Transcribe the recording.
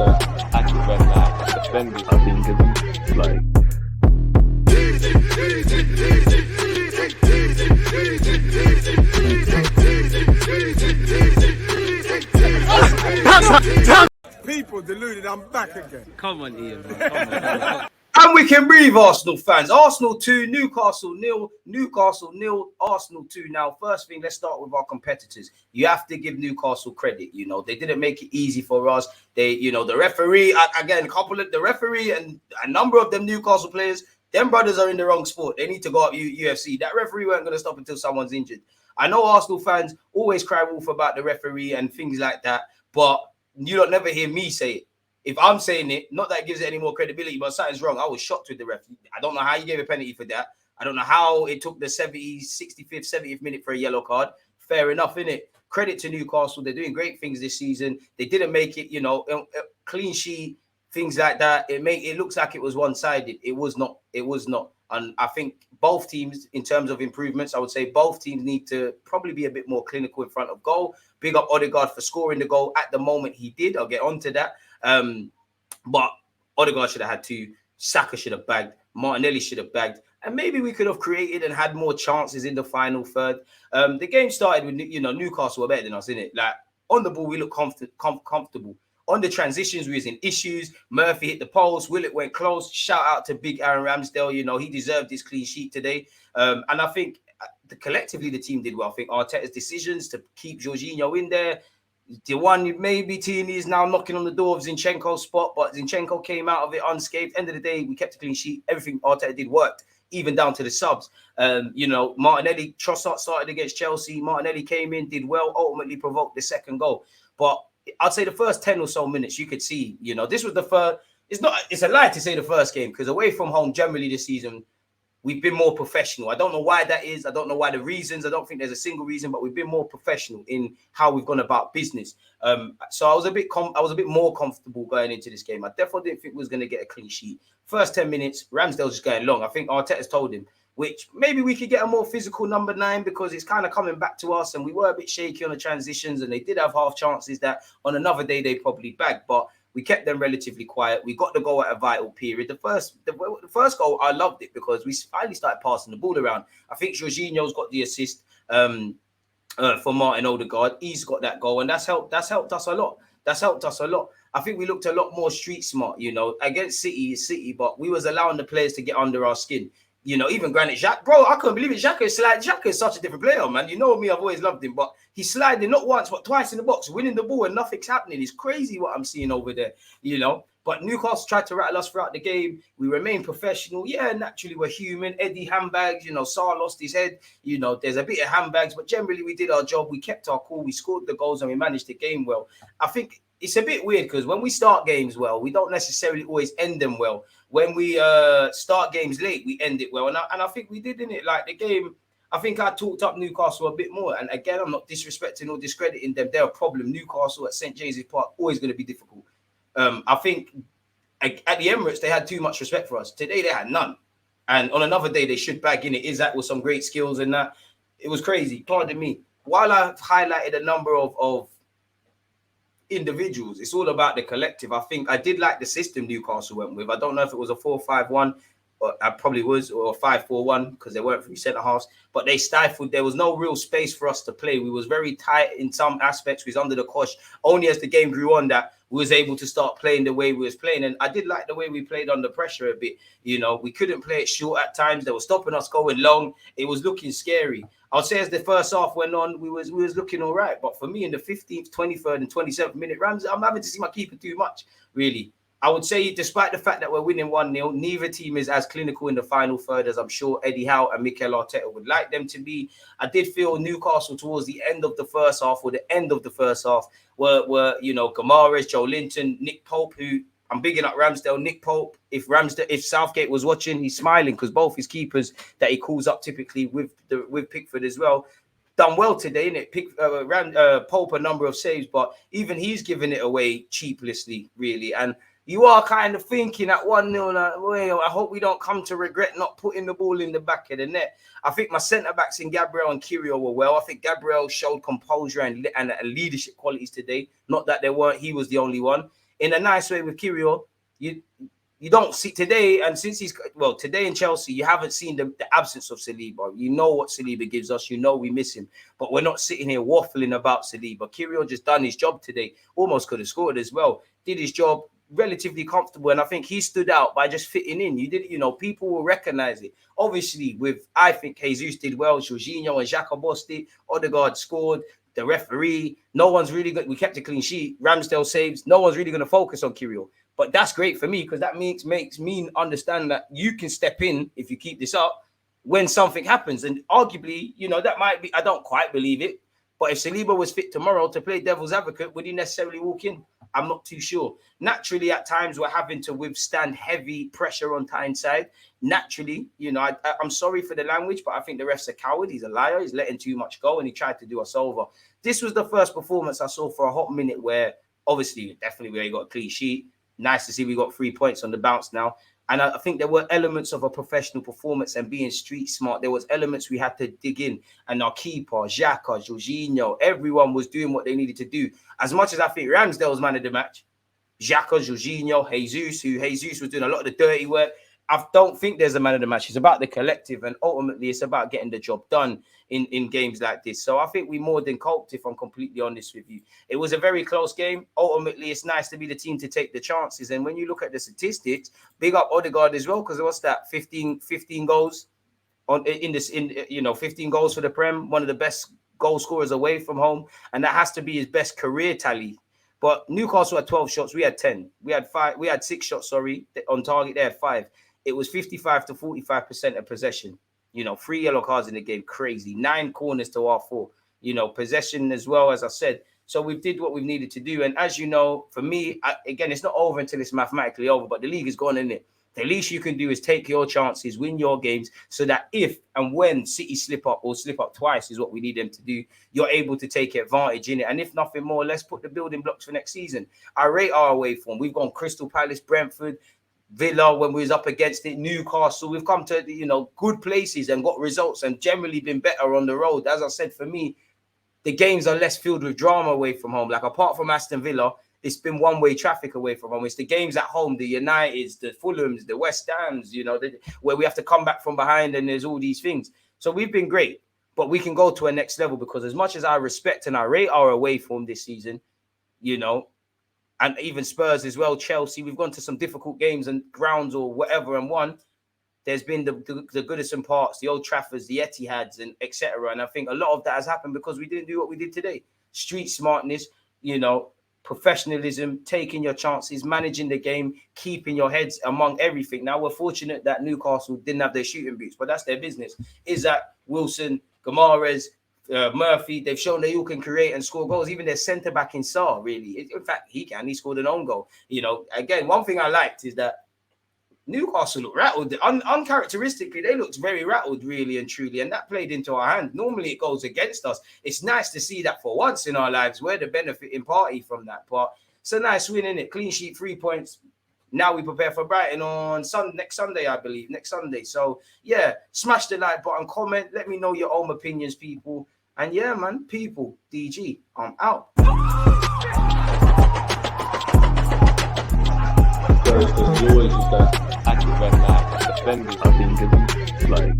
that acted when defending. I think it's like people deluded. I'm back again. Come on, Ian. Man. Come on. And we can breathe, Arsenal fans. Arsenal 2, Newcastle 0. Newcastle 0, Arsenal 2. Now, first thing, let's start with our competitors. You have to give Newcastle credit. You know, they didn't make it easy for us. They, you know, the referee, again, the referee and a number of them Newcastle players, them brothers are in the wrong sport. They need to go up UFC. That referee weren't going to stop until someone's injured. I know Arsenal fans always cry wolf about the referee and things like that, but you don't never hear me say it. If I'm saying it, not that it gives it any more credibility, but something's wrong. I was shocked with the ref. I don't know how you gave a penalty for that. I don't know how it took the 65th, 70th minute for a yellow card. Fair enough, innit? Credit to Newcastle. They're doing great things this season. They didn't make it, you know, clean sheet, things like that. It looks like it was one-sided. It was not. It was not. And I think both teams, in terms of improvements, I would say both teams need to probably be a bit more clinical in front of goal. Big up Odegaard for scoring the goal at the moment he did. I'll get on to that. But Odegaard should have had 2. Saka should have bagged. Martinelli should have bagged. And maybe we could have created and had more chances in the final third. The game started with, you know, Newcastle were better than us, innit? Like, on the ball, we look comfortable. On the transitions, we was in issues. Murphy hit the post. Willett went close. Shout out to big Aaron Ramsdale. You know, he deserved his clean sheet today. And I think collectively the team did well. I think Arteta's decisions to keep Jorginho in there, the one maybe Tierney is now knocking on the door of Zinchenko's spot, but Zinchenko came out of it unscathed. End of the day, we kept a clean sheet. Everything Arteta did worked, even down to the subs. You know, Martinelli, Trossard started against Chelsea. Martinelli came in, did well, ultimately provoked the second goal. But I'd say the first 10 or so minutes, you could see, you know, this was the first. It's a lie to say the first game, because away from home, generally this season, we've been more professional. I don't know why that is. I don't know why the reasons. I don't think there's a single reason, but we've been more professional in how we've gone about business. So I was a bit more comfortable going into this game. I definitely didn't think we was going to get a clean sheet. First 10 minutes, Ramsdale's just going long. I think Arteta's told him, which maybe we could get a more physical number 9 because it's kind of coming back to us, and we were a bit shaky on the transitions, and they did have half chances that on another day they probably bagged, but we kept them relatively quiet. We got the goal at a vital period. The first goal, I loved it because we finally started passing the ball around. I think Jorginho's got the assist for Martin Odegaard. He's got that goal, and that's helped us a lot. I think we looked a lot more street smart, you know, against City, but we was allowing the players to get under our skin. You know, even Granit Xhaka, bro, I couldn't believe it. Xhaka is such a different player, man. You know me, I've always loved him, but he's sliding not once, but twice in the box, winning the ball, and nothing's happening. It's crazy what I'm seeing over there, you know. But Newcastle tried to rattle us throughout the game. We remained professional. Yeah, naturally, we're human. Eddie handbags, you know, Saar lost his head. You know, there's a bit of handbags, but generally we did our job. We kept our cool. We scored the goals, and we managed the game well. I think it's a bit weird because when we start games well, we don't necessarily always end them well. When we start games late, we end it well. And I think we did, in it. Like the game, I think I talked up Newcastle a bit more. And again, I'm not disrespecting or discrediting them. They're a problem. Newcastle at St. James's Park, always going to be difficult. I think at the Emirates, they had too much respect for us. Today, they had none. And on another day, they should bag in it. Isaac with some great skills and that. It was crazy. Pardon me. While I've highlighted a number of individuals, it's all about the collective. I think I did like the system Newcastle went with. I don't know if it was a 4-5-1, or I probably was, or a 5-4-1 because there weren't 3 centre halves, but they stifled. There was no real space for us to play. We was very tight in some aspects. We was under the cosh. Only as the game grew on that we was able to start playing the way we was playing. And I did like the way we played under pressure a bit. You know, we couldn't play it short at times. They were stopping us going long. It was looking scary. I'll say as the first half went on, we was looking all right. But for me, in the 15th, 23rd, and 27th minute, I'm having to see my keeper too much, really. I would say, despite the fact that we're winning 1-0, neither team is as clinical in the final third as I'm sure Eddie Howe and Mikel Arteta would like them to be. I did feel Newcastle towards the end of the first half, were you know, Gamares, Joe Linton, Nick Pope, who I'm bigging up Ramsdale, Nick Pope. If Southgate was watching, he's smiling because both his keepers that he calls up typically with Pickford as well, done well today, innit? Pope a number of saves, but even he's giving it away cheaplessly, really. And you are kind of thinking at 1-0, well, I hope we don't come to regret not putting the ball in the back of the net. I think my centre-backs in Gabriel and Kirio were well. I think Gabriel showed composure and leadership qualities today. Not that he was the only one. in a nice way with Kirill. You don't see today, and since today in Chelsea, you haven't seen the absence of Saliba. You know what Saliba gives us. You know we miss him, but we're not sitting here waffling about Saliba. Kirill just done his job today. Almost could have scored as well. Did his job relatively comfortable, and I think he stood out by just fitting in. People will recognize it. Obviously, I think Jesus did well. Jorginho and Xhaka bossed it. Odegaard scored. The referee, no one's really good. We kept a clean sheet. Ramsdale saves. No one's really going to focus on Kirill. But that's great for me because that makes me understand that you can step in if you keep this up when something happens. And arguably, that might be, I don't quite believe it. But if Saliba was fit tomorrow to play devil's advocate, would he necessarily walk in? I'm not too sure. Naturally, at times, we're having to withstand heavy pressure on Tyneside. Naturally, I'm sorry for the language, but I think the ref's a coward. He's a liar. He's letting too much go, and he tried to do us over. This was the first performance I saw for a hot minute where, obviously, definitely where he got a clean sheet. Nice to see we got 3 points on the bounce now. And I think there were elements of a professional performance and being street smart. There was elements we had to dig in. And our keeper, Xhaka, Jorginho, everyone was doing what they needed to do. As much as I think Ramsdale was man of the match, Xhaka, Jorginho, Jesus was doing a lot of the dirty work. I don't think there's a man of the match. It's about the collective, and ultimately it's about getting the job done in games like this. So I think we more than coped, if I'm completely honest with you. It was a very close game. Ultimately, it's nice to be the team to take the chances. And when you look at the statistics, big up Odegaard as well, because what's that? 15 goals on 15 goals for the Prem, one of the best goal scorers away from home, and that has to be his best career tally. But Newcastle had 12 shots, we had 10. We had 6 shots, on target. They had 5. It was 55 to 45% of possession. 3 yellow cards in the game, crazy. 9 corners to our 4. Possession as well, as I said. So we did what we needed to do. And as you know, for me, again, it's not over until it's mathematically over, but the league is gone, isn't it? The least you can do is take your chances, win your games, so that if and when City slip up or slip up twice is what we need them to do, you're able to take advantage in it. And if nothing more, let's put the building blocks for next season. I rate our away form. We've gone Crystal Palace, Brentford, Villa when we was up against it, Newcastle. We've come to good places and got results and generally been better on the road. As I said, for me, the games are less filled with drama away from home. Like apart from Aston Villa, it's been one-way traffic away from home. It's the games at home, the Uniteds, the Fulhams, the West Hams, where we have to come back from behind and there's all these things. So we've been great, but we can go to a next level because as much as I respect and I rate our away form this season, and even Spurs as well, Chelsea, we've gone to some difficult games and grounds or whatever and won. There's been the Goodison Parks, the Old Traffords, the Etihads, and etc. And I think a lot of that has happened because we didn't do what we did today. Street smartness, professionalism, taking your chances, managing the game, keeping your heads among everything. Now, we're fortunate that Newcastle didn't have their shooting boots, but that's their business. Is that Wilson, Gamares, Murphy, they've shown they all can create and score goals. Even their centre-back in Sarr, really. In fact, he scored an own goal. Again, one thing I liked is that Newcastle looked rattled. Uncharacteristically, they looked very rattled, really and truly, and that played into our hand. Normally, it goes against us. It's nice to see that for once in our lives. We're the benefiting party from that part. It's a nice win, isn't it? Clean sheet, 3 points. Now we prepare for Brighton on next Sunday, I believe. Next Sunday. So, yeah, smash the like button, comment. Let me know your own opinions, people. And, yeah, man, people, DG, I'm out. There's always that active and defending. I think it's like